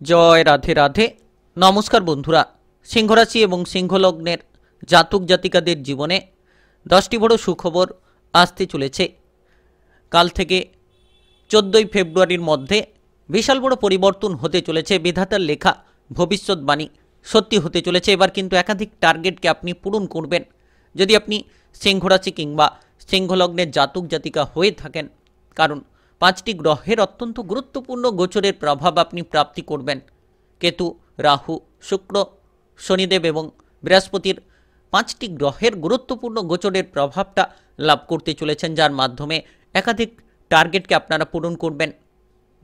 জয় রাধে রাধে। নমস্কার বন্ধুরা, সিংহ রাশি এবং সিংহ লগ্নের জাতক জাতিকাদের জীবনে 10টি বড় সুখবর আসতে চলেছে। কাল থেকে 14ই ফেব্রুয়ারির মধ্যে বিশাল বড় পরিবর্তন হতে চলেছে। বিধাতার লেখা ভবিষ্যৎবাণী সত্যি হতে চলেছে। এবার কিন্তু একাধিক টার্গেটকে আপনি পূরণ করবেন। যদি আপনি সিংহ রাশি কিংবা সিংহ লগ্নের জাতক জাতিকা হয়ে থাকেন, কারণ 5টি গ্রহের অত্যন্ত গুরুত্বপূর্ণ গোচরের প্রভাব আপনি প্রাপ্তি করবেন। কেতু, রাহু, শুক্র, শনিদেব এবং বৃহস্পতির 5টি গ্রহের গুরুত্বপূর্ণ গোচরের প্রভাবটা লাভ করতে চলেছেন, যার মাধ্যমে একাধিক টার্গেটকে আপনারা পূরণ করবেন।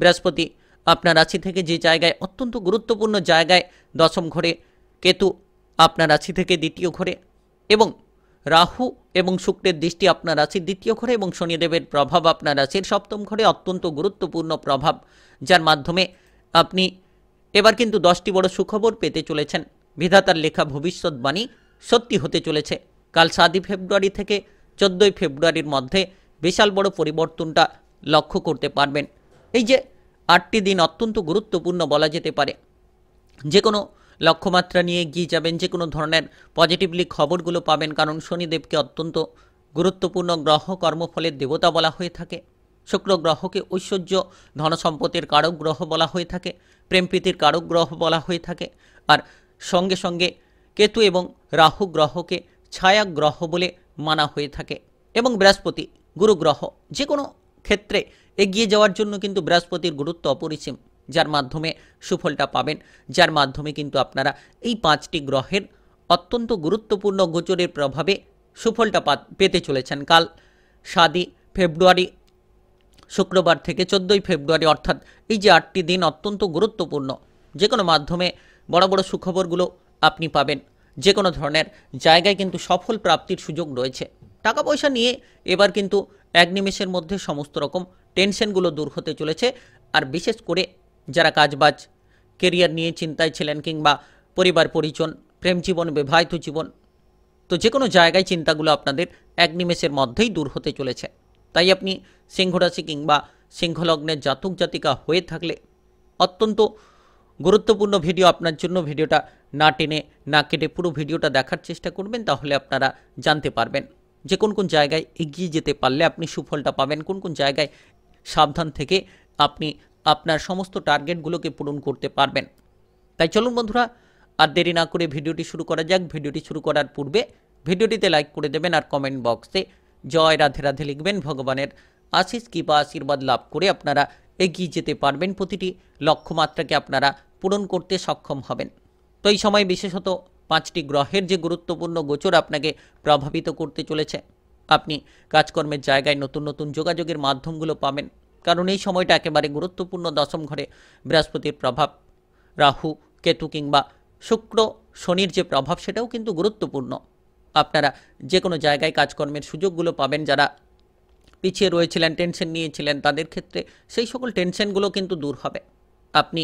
বৃহস্পতি আপনার রাশি থেকে যে জায়গায় অত্যন্ত গুরুত্বপূর্ণ জায়গায় দশম ঘরে, কেতু আপনার রাশি থেকে দ্বিতীয় ঘরে এবং রাহু এবং শুক্রের দৃষ্টি আপনার রাশির দ্বিতীয় ঘরে এবং শনিদেবের প্রভাব আপনার রাশির সপ্তম ঘরে অত্যন্ত গুরুত্বপূর্ণ প্রভাব, যার মাধ্যমে আপনি এবার কিন্তু 10টি বড় সুখবর পেতে চলেছেন। বিধাতার লেখা ভবিষ্যৎবাণী সত্যি হতে চলেছে। কাল 7ই ফেব্রুয়ারি থেকে 14ই ফেব্রুয়ারির মধ্যে বিশাল বড় পরিবর্তনটা লক্ষ্য করতে পারবেন। এই যে 8টি দিন অত্যন্ত গুরুত্বপূর্ণ বলা যেতে পারে। যে কোনো লক্ষ্যমাত্রা নিয়ে এগিয়ে যাবেন, যে কোনো ধরনের পজিটিভলি খবরগুলো পাবেন, কারণ শনিদেবকে অত্যন্ত গুরুত্বপূর্ণ গ্রহ, কর্মফলের দেবতা বলা হয়ে থাকে। শুক্র গ্রহকে ঐশ্বর্য ধনসম্পদের কারক গ্রহ বলা হয়ে থাকে, প্রেম প্রীতির কারক গ্রহ বলা হয়ে থাকে। আর সঙ্গে সঙ্গে কেতু এবং রাহু গ্রহকে ছায়া গ্রহ বলে মানা হয়ে থাকে। এবং বৃহস্পতি গুরু গ্রহ, যে কোনো ক্ষেত্রে এগিয়ে যাওয়ার জন্য কিন্তু বৃহস্পতির গুরুত্ব অপরিসীম, যার মাধ্যমে সুফলটা পাবেন, যার মাধ্যমে কিন্তু আপনারা এই 5টি গ্রহের অত্যন্ত গুরুত্বপূর্ণ গোচরের প্রভাবে সুফলটা পেতে চলেছেন। কাল 7ই ফেব্রুয়ারি শুক্রবার থেকে 14ই ফেব্রুয়ারি, অর্থাৎ এই যে 8টি দিন অত্যন্ত গুরুত্বপূর্ণ। যে কোনো মাধ্যমে বড় বড় সুখবরগুলো আপনি পাবেন। যে কোনো ধরনের জায়গায় কিন্তু সফল প্রাপ্তির সুযোগ রয়েছে। টাকা পয়সা নিয়ে এবার কিন্তু এক নিমেষের মধ্যে সমস্ত রকম টেনশনগুলো দূর হতে চলেছে। আর বিশেষ করে যারা কাজবাজ, কেরিয়ার নিয়ে চিন্তায় ছিলেন, কিংবা পরিবার পরিজন, প্রেম জীবন, বিবাহিত জীবন, তো যে কোনো জায়গায় চিন্তাগুলো আপনাদের এক নিমেষের মধ্যেই দূর হতে চলেছে। তাই আপনি সিংহ রাশি কিংবা সিংহলগ্নের জাতক জাতিকা হয়ে থাকলে অত্যন্ত গুরুত্বপূর্ণ ভিডিও আপনার জন্য। ভিডিওটা না টেনে না কেটে পুরো ভিডিওটা দেখার চেষ্টা করবেন, তাহলে আপনারা জানতে পারবেন যে কোন কোন জায়গায় এগিয়ে যেতে পারলে আপনি সুফলটা পাবেন, কোন কোন জায়গায় সাবধান থেকে আপনি আপনার সমস্ত টার্গেটগুলোকে পূরণ করতে পারবেন। তাই চলুন বন্ধুরা, আর দেরি না করে ভিডিওটি শুরু করা যাক। ভিডিওটি শুরু করার পূর্বে ভিডিওটিতে লাইক করে দেবেন আর কমেন্ট বক্সে জয় রাধে রাধে লিখবেন। ভগবানের আশিস কৃপা আশীর্বাদ লাভ করে আপনারা এগিয়ে যেতে পারবেন, প্রতিটি লক্ষ্যমাত্রাকে আপনারা পূরণ করতে সক্ষম হবেন। তো এই সময় বিশেষত 5টি গ্রহের যে গুরুত্বপূর্ণ গোচর আপনাকে প্রভাবিত করতে চলেছে। আপনি কাজকর্মের জায়গায় নতুন নতুন যোগাযোগের মাধ্যমগুলো পাবেন, কারণ এই সময়টা একেবারে গুরুত্বপূর্ণ। দশম ঘরে বৃহস্পতির প্রভাব, রাহু, কেতু কিংবা শুক্র, শনির যে প্রভাব, সেটাও কিন্তু গুরুত্বপূর্ণ। আপনারা যে কোনো জায়গায় কাজকর্মের সুযোগগুলো পাবেন। যারা পিছিয়ে রয়েছিলেন, টেনশন নিয়েছিলেন, তাদের ক্ষেত্রে সেই সকল টেনশনগুলো কিন্তু দূর হবে। আপনি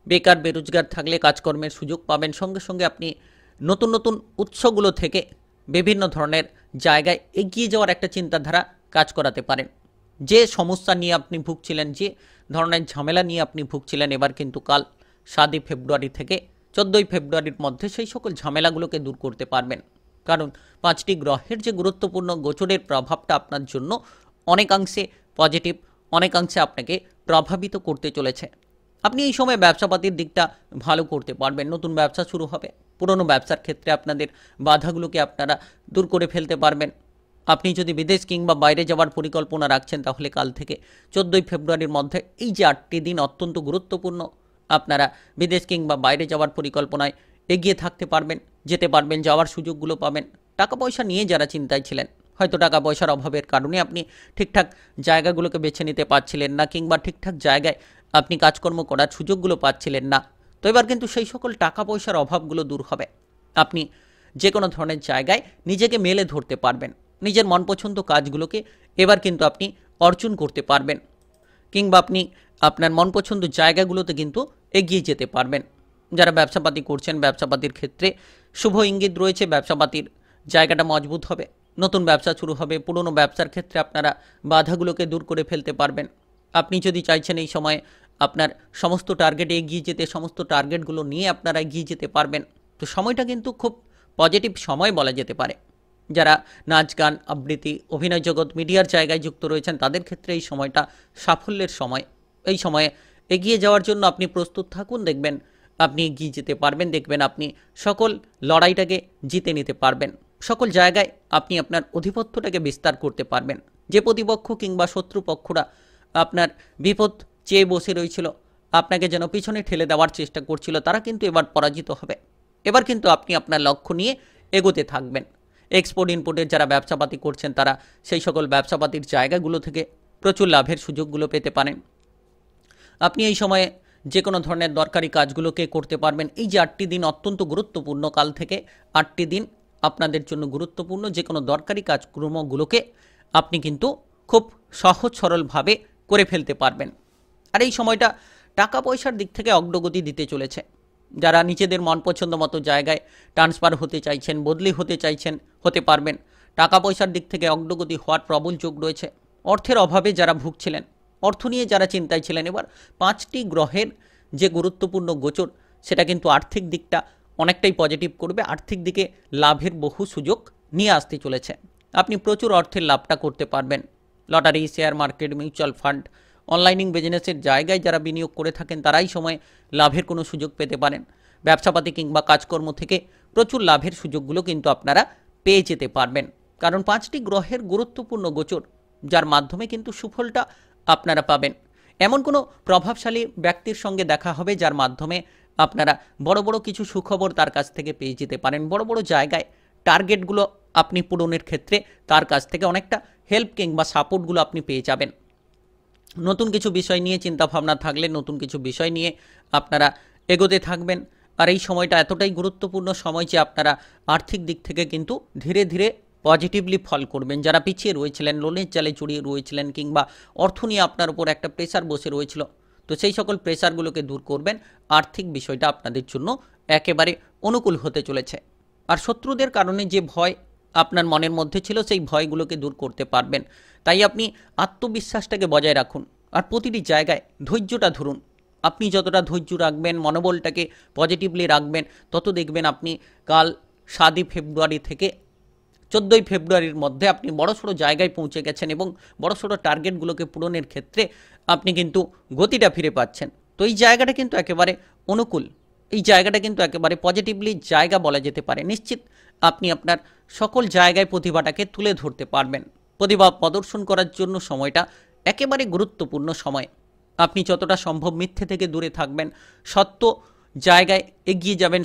বেকার বেরোজগার থাকলে কাজকর্মের সুযোগ পাবেন। সঙ্গে সঙ্গে আপনি নতুন নতুন উৎসগুলো থেকে বিভিন্ন ধরনের জায়গায় এগিয়ে যাওয়ার একটা চিন্তাধারা কাজ করাতে পারেন। যে সমস্যা নিয়ে আপনি ভুগছিলেন, যে ধরনের ঝামেলা নিয়ে আপনি ভুগছিলেন, এবার কিন্তু কাল 7ই ফেব্রুয়ারি থেকে 14ই ফেব্রুয়ারির মধ্যে সেই সকল ঝামেলাগুলোকে দূর করতে পারবেন। কারণ 5টি গ্রহের যে গুরুত্বপূর্ণ গোচরের প্রভাবটা আপনার জন্য অনেকাংশে পজিটিভ, অনেকাংশে আপনাকে প্রভাবিত করতে চলেছে। আপনি এই সময় ব্যবসাপাতির দিকটা ভালো করতে পারবেন। নতুন ব্যবসা শুরু হবে। পুরনো ব্যবসার ক্ষেত্রে আপনাদের বাধাগুলোকে আপনারা দূর করে ফেলতে পারবেন। আপনি যদি বিদেশ কিংবা বাইরে যাওয়ার পরিকল্পনা রাখছেন, তাহলে কাল থেকে 14ই ফেব্রুয়ারির মধ্যে এই যে 8টি দিন অত্যন্ত গুরুত্বপূর্ণ, আপনারা বিদেশ কিংবা বাইরে যাওয়ার পরিকল্পনায় এগিয়ে থাকতে পারবেন, যেতে পারবেন, যাওয়ার সুযোগগুলো পাবেন। টাকা পয়সা নিয়ে যারা চিন্তায় ছিলেন, হয়তো টাকা পয়সার অভাবের কারণে আপনি ঠিকঠাক জায়গাগুলোকে বেছে নিতে পারছিলেন না, কিংবা ঠিকঠাক জায়গায় আপনি কাজকর্ম করার সুযোগগুলো পাচ্ছিলেন না, তো এবার কিন্তু সেই সকল টাকা পয়সার অভাবগুলো দূর হবে। আপনি যে কোনো ধরনের জায়গায় নিজেকে মেলে ধরতে পারবেন। নিজের মনপছন্দ কাজগুলোকে এবার কিন্তু আপনি অর্জন করতে পারবেন, কিংবা আপনি আপনার মনপছন্দ জায়গাগুলোতে কিন্তু এগিয়ে যেতে পারবেন। যারা ব্যবসাপাতি করছেন, ব্যবসাপাতির ক্ষেত্রে শুভ ইঙ্গিত রয়েছে। ব্যবসাপাতির জায়গাটা মজবুত হবে, নতুন ব্যবসা শুরু হবে। পুরনো ব্যবসার ক্ষেত্রে আপনারা বাধাগুলোকে দূর করে ফেলতে পারবেন। আপনি যদি চাইছেন এই সময়ে আপনার সমস্ত টার্গেটে এগিয়ে যেতে, সমস্ত টার্গেটগুলো নিয়ে আপনারা এগিয়ে যেতে পারবেন। তো সময়টা কিন্তু খুব পজিটিভ সময় বলা যেতে পারে। যারা নাচ গান আবৃত্তি অভিনয় জগৎ মিডিয়ার জায়গায় যুক্ত রয়েছেন তাদের ক্ষেত্রে এই সময়টা সাফল্যের সময়। এই সময়ে এগিয়ে যাওয়ার জন্য আপনি প্রস্তুত থাকুন, দেখবেন আপনি এগিয়ে যেতে পারবেন, দেখবেন আপনি সকল লড়াইটাকে জিতে নিতে পারবেন, সকল জায়গায় আপনি আপনার আধিপত্যটাকে বিস্তার করতে পারবেন। যে প্রতিপক্ষ কিংবা শত্রুপক্ষরা আপনার বিপদ চেয়ে বসে রয়েছিল, আপনাকে যেন পিছনে ঠেলে দেওয়ার চেষ্টা করছিল, তারা কিন্তু এবার পরাজিত হবে। এবার কিন্তু আপনি আপনার লক্ষ্য নিয়ে এগোতে থাকবেন। এক্সপোর্ট ইনপোর্টের যারা ব্যবসাপাতি করছেন তারা সেই সকল ব্যবসাপাতির জায়গাগুলো থেকে প্রচুর লাভের সুযোগগুলো পেতে পারেন। আপনি এই সময়ে যে কোনো ধরনের দরকারি কাজগুলোকে করতে পারবেন। এই যে 8টি দিন অত্যন্ত গুরুত্বপূর্ণ, কাল থেকে 8টি দিন আপনাদের জন্য গুরুত্বপূর্ণ। যে কোনো দরকারি কাজকর্মগুলোকে আপনি কিন্তু খুব সহজ সরলভাবে করে ফেলতে পারবেন। আর এই সময়টা টাকা পয়সার দিক থেকে অগ্রগতি দিতে চলেছে। যারা নিজেদের মন পছন্দ মতো জায়গায় ট্রান্সফার হতে চাইছেন, বদলি হতে চাইছেন, হতে পারবেন। টাকা পয়সার দিক থেকে অগ্রগতি হওয়ার প্রবল যোগ রয়েছে। অর্থের অভাবে যারা ভুগছিলেন, অর্থ নিয়ে যারা চিন্তায় ছিলেন, এবার 5টি গ্রহের যে গুরুত্বপূর্ণ গোচর সেটা কিন্তু আর্থিক দিকটা অনেকটাই পজিটিভ করবে। আর্থিক দিকে লাভের বহু সুযোগ নিয়ে আসতে চলেছে। আপনি প্রচুর অর্থের লাভটা করতে পারবেন। Lottery, share market, mutual fund, অনলাইনিং বিজনেসের জায়গায় যারা বিনিয়োগ করে থাকেন তারাই সময় লাভের কোনো সুযোগ পেতে পারেন। ব্যবসাপাতি কিংবা কাজকর্ম থেকে প্রচুর লাভের সুযোগগুলো কিন্তু আপনারা পেয়ে যেতে পারবেন। কারণ 5টি গ্রহের গুরুত্বপূর্ণ গোচর, যার মাধ্যমে কিন্তু সুফলটা আপনারা পাবেন। এমন কোনো প্রভাবশালী ব্যক্তির সঙ্গে দেখা হবে যার মাধ্যমে আপনারা বড় বড় কিছু সুখবর তার কাছ থেকে পেয়ে যেতে পারেন। বড় বড় জায়গায় টার্গেটগুলো আপনি পূরণের ক্ষেত্রে তার কাছ থেকে অনেকটা হেল্প কিংবা সাপোর্টগুলো আপনি পেয়ে যাবেন। নতুন কিছু বিষয় নিয়ে চিন্তাভাবনা থাকলে নতুন কিছু বিষয় নিয়ে আপনারা এগোতে থাকবেন। আর এই সময়টা এতটাই গুরুত্বপূর্ণ সময় যে আপনারা আর্থিক দিক থেকে কিন্তু ধীরে ধীরে পজিটিভলি ফল করবেন। যারা পিছিয়ে রয়েছিলেন, লোনের জালে জড়িয়ে রয়েছিলেন, কিংবা অর্থ নিয়ে আপনার উপর একটা প্রেসার বসে রয়েছিল, তো সেই সকল প্রেসারগুলোকে দূর করবেন। আর্থিক বিষয়টা আপনাদের জন্য একেবারে অনুকূল হতে চলেছে। আর শত্রুদের কারণে যে ভয় আপনার মনের মধ্যে ছিল সেই ভয়গুলোকে দূর করতে পারবেন। তাই আপনি আত্মবিশ্বাসটাকে বজায় রাখুন আর প্রতিটি জায়গায় ধৈর্যটা ধরুন। আপনি যতটা ধৈর্য রাখবেন, মনোবলটাকে পজিটিভলি রাখবেন, তত দেখবেন আপনি কাল 7ই ফেব্রুয়ারি থেকে 14ই ফেব্রুয়ারির মধ্যে আপনি বড়সড় জায়গায় পৌঁছে গেছেন এবং বড়সড় টার্গেটগুলোকে পূরণের ক্ষেত্রে আপনি কিন্তু গতিটা ফিরে পাচ্ছেন। তো এই জায়গাটা কিন্তু একেবারে অনুকূল, এই জায়গাটা কিন্তু একেবারে পজিটিভলি জায়গা বলা যেতে পারে। নিশ্চিত আপনি আপনার সকল জায়গায় প্রতিভাটাকে তুলে ধরতে পারবেন। প্রতিভা প্রদর্শন করার জন্য সময়টা একেবারে গুরুত্বপূর্ণ সময়। আপনি যতটা সম্ভব মিথ্যে থেকে দূরে থাকবেন, সত্য জায়গায় এগিয়ে যাবেন,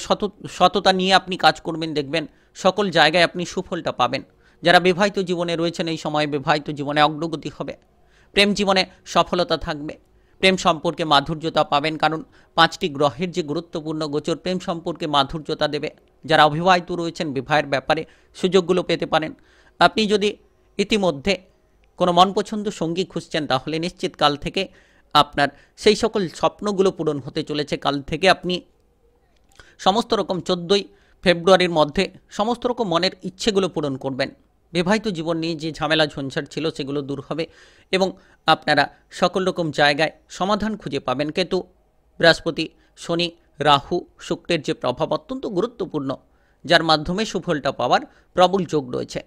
সততা নিয়ে আপনি কাজ করবেন, দেখবেন সকল জায়গায় আপনি সুফলটা পাবেন। যারা বিবাহিত জীবনে রয়েছেন এই সময়ে বিবাহিত জীবনে অগ্রগতি হবে, প্রেম জীবনে সফলতা থাকবে, প্রেম সম্পর্কে মাধুর্যতা পাবেন। কারণ 5টি গ্রহের যে গুরুত্বপূর্ণ গোচর প্রেম সম্পর্কে মাধুর্যতা দেবে। যারা অবিবাহিত রয়েছেন বিবাহের ব্যাপারে সুযোগগুলো পেতে পারেন। আপনি যদি ইতিমধ্যে কোনো মন পছন্দ সঙ্গী খুঁজছেন তাহলে নিশ্চিত কাল থেকে আপনার সেই সকল স্বপ্নগুলো পূরণ হতে চলেছে। কাল থেকে আপনি সমস্ত রকম 14ই ফেব্রুয়ারির মধ্যে সমস্ত রকম মনের ইচ্ছেগুলো পূরণ করবেন। বিবাহিত জীবন নিয়ে যে ঝামেলা ঝঞ্ঝাট ছিল সেগুলো দূর হবে এবং আপনারা সকল রকম জায়গায় সমাধান খুঁজে পাবেন। কেতু, বৃহস্পতি, শনি, রাহু, শুক্রের যে প্রভাব অত্যন্ত গুরুত্বপূর্ণ, যার মাধ্যমে সুফলটা পাওয়ার প্রবল যোগ রয়েছে।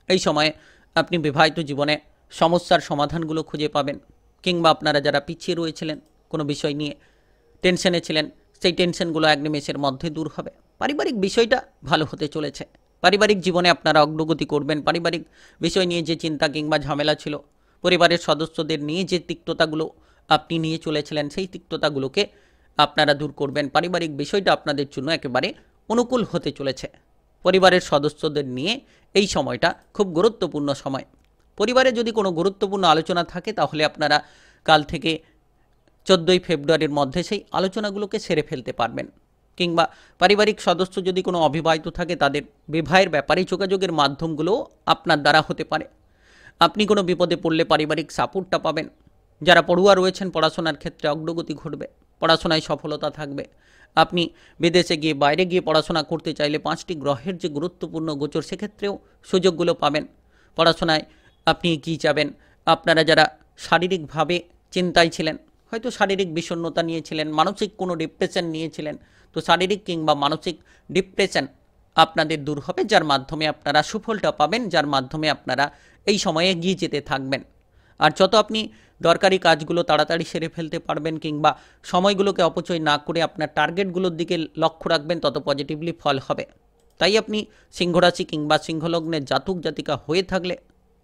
এই সময়ে আপনি বিবাহিত জীবনে সমস্যার সমাধানগুলো খুঁজে পাবেন, কিংবা আপনারা যারা পিছিয়ে রয়েছিলেন কোনো বিষয় নিয়ে টেনশনে ছিলেন সেই টেনশনগুলো এক নিমেষের মধ্যে দূর হবে। পারিবারিক বিষয়টা ভালো হতে চলেছে। পারিবারিক জীবনে আপনারা অগ্রগতি করবেন। পারিবারিক বিষয় নিয়ে যে চিন্তা কিংবা ঝামেলা ছিল, পরিবারের সদস্যদের নিয়ে যে তিক্ততাগুলো আপনি নিয়ে চলেছিলেন সেই তিক্ততাগুলোকে আপনারা দূর করবেন। পারিবারিক বিষয়টা আপনাদের জন্য একেবারে অনুকূল হতে চলেছে। পরিবারের সদস্যদের নিয়ে এই সময়টা খুব গুরুত্বপূর্ণ সময়। পরিবারে যদি কোনো গুরুত্বপূর্ণ আলোচনা থাকে তাহলে আপনারা কাল থেকে 14ই ফেব্রুয়ারির মধ্যে সেই আলোচনাগুলোকে সেরে ফেলতে পারবেন। কিংবা পারিবারিক সদস্য যদি কোনো অবিবাহিত থাকে তাদের বিবাহের ব্যাপারে যোগাযোগের মাধ্যমগুলো আপনার দ্বারা হতে পারে। আপনি কোনো বিপদে পড়লে পারিবারিক সাপোর্টটা পাবেন। যারা পড়ুয়া রয়েছেন পড়াশোনার ক্ষেত্রে অগ্রগতি ঘটবে, পড়াশোনায় সফলতা থাকবে। আপনি বিদেশে গিয়ে বাইরে গিয়ে পড়াশোনা করতে চাইলে 5টি গ্রহের যে গুরুত্বপূর্ণ গোচর সেক্ষেত্রেও সুযোগগুলো পাবেন। পড়াশোনায় আপনি এগিয়ে যাবেন। আপনারা যারা শারীরিকভাবে চিন্তায় ছিলেন, হয়তো শারীরিক বিষণ্ণতা নিয়েছিলেন, মানসিক কোনো ডিপ্রেশন নিয়েছিলেন, তো শারীরিক কিংবা মানসিক ডিপ্রেশন আপনাদের দূর হবে, যার মাধ্যমে আপনারা সুফলটা পাবেন, যার মাধ্যমে আপনারা এই সময়ে এগিয়ে যেতে থাকবেন। আর যত আপনি দরকারি কাজগুলো তাড়াতাড়ি সেরে ফেলতে পারবেন কিংবা সময়গুলোকে অপচয় না করে আপনার টার্গেটগুলোর দিকে লক্ষ্য রাখবেন, তত পজিটিভলি ফল হবে। তাই আপনি সিংহরাশি কিংবা সিংহলগ্নের জাতক জাতিকা হয়ে থাকলে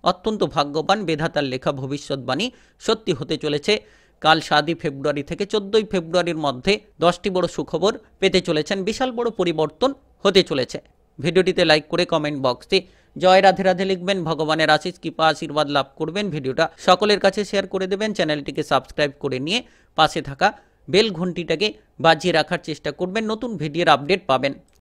অত্যন্ত ভাগ্যবান। বেধাতার লেখা ভবিষ্যৎবাণী সত্যি হতে চলেছে। কাল 7ই ফেব্রুয়ারি থেকে 14ই ফেব্রুয়ারির মধ্যে 10টি বড় সুখবর পেতে চলেছেন, বিশাল বড় পরিবর্তন হতে চলেছে। ভিডিওটিতে লাইক করে কমেন্ট বক্সে জয় রাধে রাধে লিখবেন, ভগবানের আশিস কৃপা আশীর্বাদ লাভ করবেন। ভিডিওটা সকলের কাছে শেয়ার করে দেবেন, চ্যানেলটিকে সাবস্ক্রাইব করে নিয়ে পাশে থাকা বেল ঘন্টিটাকে বাজিয়ে রাখার চেষ্টা করবেন, নতুন ভিডিওর আপডেট পাবেন